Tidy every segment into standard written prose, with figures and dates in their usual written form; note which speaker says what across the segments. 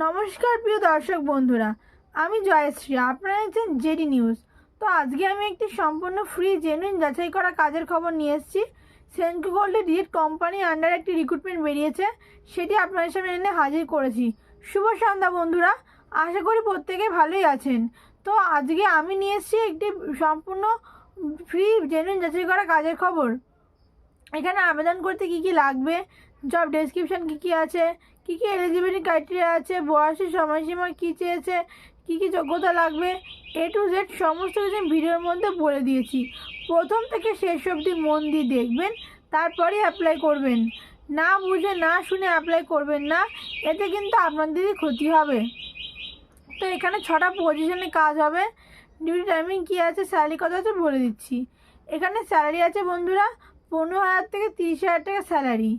Speaker 1: নমস্কার প্রিয় দর্শক বন্ধুরা, আমি জয়শ্রী। আপনারা দেখছেন জেডি নিউজ। তো আজকে আমি একটি সম্পূর্ণ ফ্রি জেনুইন যাচাই করা কাজের খবর নিয়ে এসেছি। সেনকো গোল্ডে ডিএড কোম্পানি আন্ডারে একটি রিক্রুটমেন্ট বেরিয়েছে, সেটি আপনাদের সামনে এনে হাজির করেছি। শুভ সন্ধ্যা বন্ধুরা, আশা করি প্রত্যেকে ভালোই আছেন। তো আজকে আমি নিয়ে এসেছি একটি সম্পূর্ণ ফ্রি জেনুইন যাচাই করা কাজের খবর। এখানে আবেদন করতে কী কী লাগবে, জব ডেসক্রিপশান কী আছে, কী এলিজিবিলিটি ক্রাইটেরিয়া আছে, বয়সের সময়সীমা কী চেয়েছে, কী যোগ্যতা লাগবে, A to Z সমস্ত কিছু ভিডিওর মধ্যে বলে দিয়েছি। প্রথম থেকে শেষ অবধি মন দিয়ে দেখবেন, তারপরেই অ্যাপ্লাই করবেন। না বুঝে না শুনে অ্যাপ্লাই করবেন না, এতে কিন্তু আপনাদেরই ক্ষতি হবে। তো এখানে 6টা পজিশনে কাজ হবে। ডিউটি টাইমিং কী আছে, স্যালারি কত আছে বলে দিচ্ছি। এখানে স্যালারি আছে বন্ধুরা 15,000 থেকে 30,000 টাকা স্যালারি,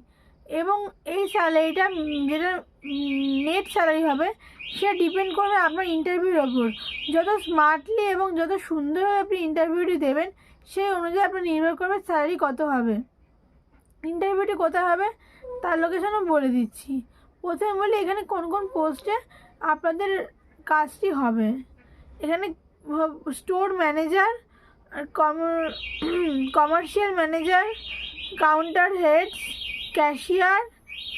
Speaker 1: এবং এই স্যালারিটা যেটা নেট স্যালারি হবে সে ডিপেন্ড করবে আপনার ইন্টারভিউর ওপর। যত স্মার্টলি এবং যত সুন্দরভাবে আপনি ইন্টারভিউটি দেবেন সেই অনুযায়ী আপনার নির্ভর করবে স্যালারি কত হবে। ইন্টারভিউটি কোথায় হবে তার লোকেশনও বলে দিচ্ছি। প্রথমে বলি এখানে কোন কোন পোস্টে আপনাদের কাজটি হবে। এখানে store manager, commercial manager, counter heads, cashier,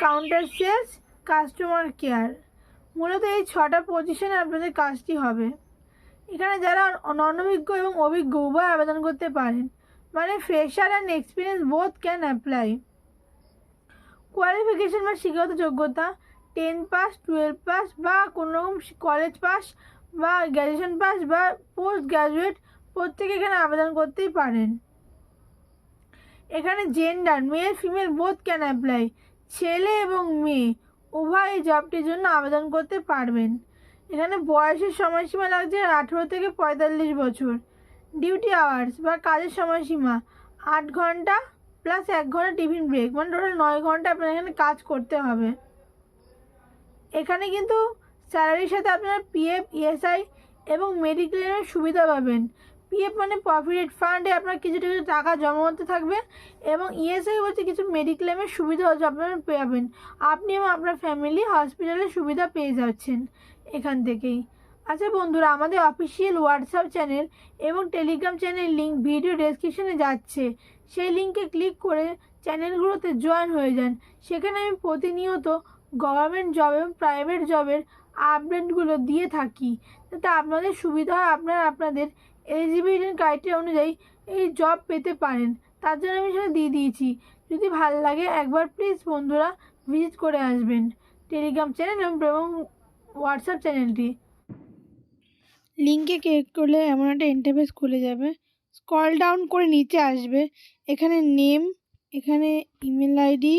Speaker 1: counter sales, customer care. মূলত এই 6টা পজিশনে আপনাদের কাজটি হবে। এখানে যারা অনভিজ্ঞ এবং অভিজ্ঞ উভয় আবেদন করতে পারেন, মানে fresher and experience both can apply. Qualification বা শিক্ষাগত যোগ্যতা 10 পাস, 12 পাস বা কোনো রকম কলেজ পাস বা গ্র্যাজুয়েশন পাস বা পোস্ট গ্র্যাজুয়েট প্রত্যেকে এখানে আবেদন করতেই পারেন। এখানে gender male female both can apply, ছেলে এবং মেয়ে উভয় এই জবটির জন্য আবেদন করতে পারবেন। এখানে বয়সের সময়সীমা লাগছে 18 থেকে 45 বছর। ডিউটি আওয়ার্স বা কাজের সময়সীমা 8 ঘন্টা প্লাস 1 ঘন্টা টিফিন ব্রেক, মানে টোটাল 9 ঘন্টা আপনার এখানে কাজ করতে হবে। এখানে কিন্তু স্যালারির সাথে আপনারা পিএফ, ইএসআই এবং মেডিক্লেমের সুবিধা পাবেন। পিএফ মানে প্রভিডেন্ট ফান্ডে আপনার কিছু টাকা জমা হতে থাকবে, এবং ইএসআই বলতে কিছু মেডিক্লেমের সুবিধা হচ্ছে আপনারা পাবেন। আপনি এবং আপনার ফ্যামিলি হসপিটালের সুবিধা পেয়ে যাচ্ছেন এখান থেকেই। আচ্ছা বন্ধুরা, আমাদের অফিসিয়াল হোয়াটসঅ্যাপ চ্যানেল এবং টেলিগ্রাম চ্যানেল লিঙ্ক ভিডিও ডেসক্রিপশনে যাচ্ছে, সেই লিঙ্কে ক্লিক করে চ্যানেলগুলোতে জয়েন হয়ে যান। সেখানে আমি প্রতিনিয়ত গভর্নমেন্ট জব এবং প্রাইভেট জবের আপডেটগুলো দিয়ে থাকি, যাতে আপনাদের সুবিধা হয়, আপনাদের এলিজিবিলিটি ক্রাইটেরিয়া অনুযায়ী এই জব পেতে পারেন। তার জন্য আমি সেটা দিয়ে দিয়েছি। যদি ভালো লাগে একবার প্লিজ বন্ধুরা ভিজিট করে আসবেন টেলিগ্রাম চ্যানেল এবং হোয়াটসঅ্যাপ চ্যানেলটি। লিঙ্কে ক্লিক করলে এমন একটা ইন্টারফেস খুলে যাবে। স্ক্রল ডাউন করে নিচে আসবে, এখানে নেম, এখানে ইমেল আইডি,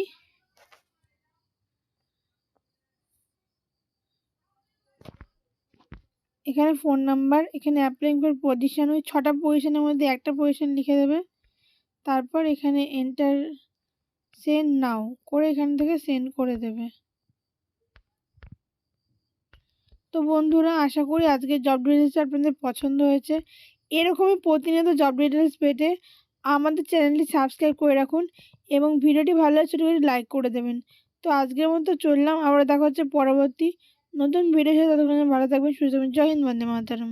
Speaker 1: এখানে ফোন নাম্বার, এখানে অ্যাপ্লাই ফর পজিশন, ওই 6টা পজিশনের মধ্যে একটা পজিশন লিখে দেবে। তারপর এখানে এন্টার সেন্ড নাও করে এখান থেকে সেন্ড করে দেবে। তো বন্ধুরা, আশা করি আজকের জব ডিটেলস আপনাদের পছন্দ হয়েছে। এরকমই প্রতিনিয়ত জব ডিটেলস পেতে আমাদের চ্যানেলটি সাবস্ক্রাইব করে রাখুন, এবং ভিডিওটি ভালো লাগলে ছোটো করে লাইক করে দেবেন। তো আজকের মতো চললাম, আবার দেখা হচ্ছে পরবর্তী নতুন ভিডিওর সাথে। ততক্ষণ ভালো থাকবেন, সুস্থ থাকবেন। জয় হিন্দ, বন্দে মাতরম।